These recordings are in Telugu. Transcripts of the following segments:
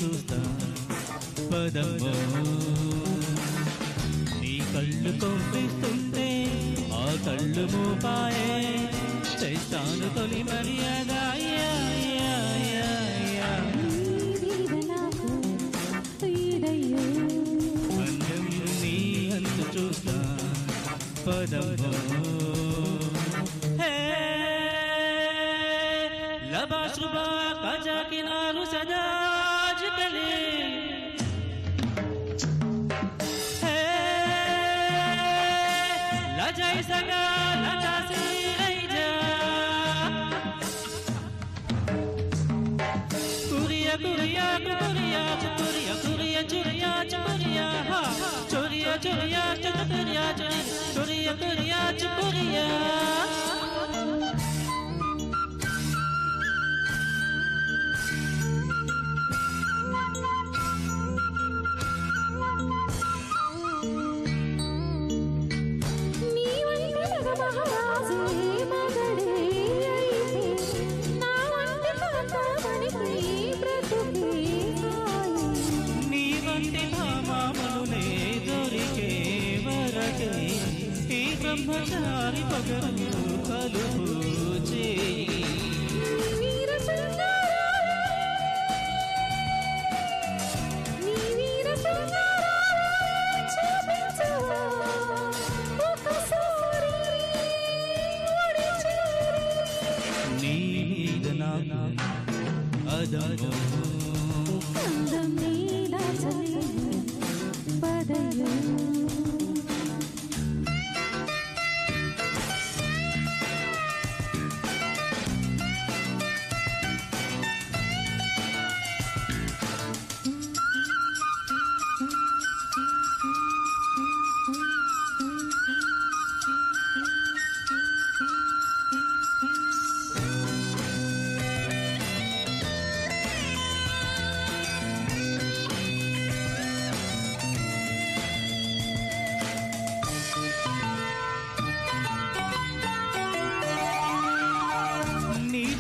చూస్తా పదమ్మో నీ కళ్ళు కొవ్విస్తుంటే ఆ కళ్ళు మూపాయే చేస్తాను తొలి మర్యాద అందం నీ అంతు చూస్తా పదమ్మో लबा शुबा काजा किनारू सजाज कले लजाई सगा लजा से रैजा कुरिया कुरिया कुरिया कुरिया कुरिया चुरिया चुरिया हा चुरिया चुरिया चुरिया चुरिया कुरिया चुरिया ब्रह्मचारी पगलू कलुपू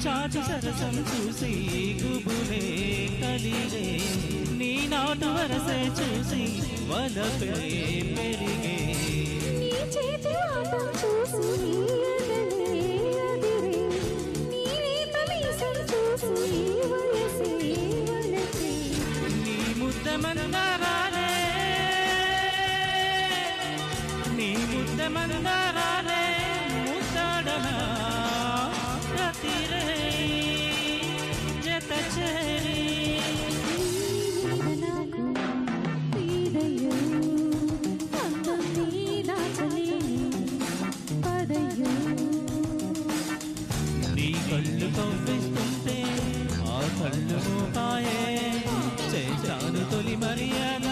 చాటు సరసం చూసి గుబులే కలిగే నీ నాటు వరసే చూసి వలపే పెరిగే నీ చేతి ఆటం చూసి నీ ముద్ద మందారాలే నీ ముద్ద మందారాలే ముద్దాడనా నీ కళ్ళు కవ్విస్తుంటే ఆ కళ్ళు మూపాయే చేశాను తొలి మర్యాద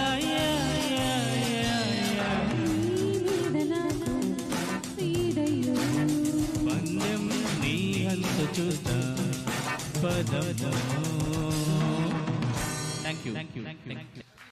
పందెం నీ అంతు చూస్తా పదమ్మో. Thank you.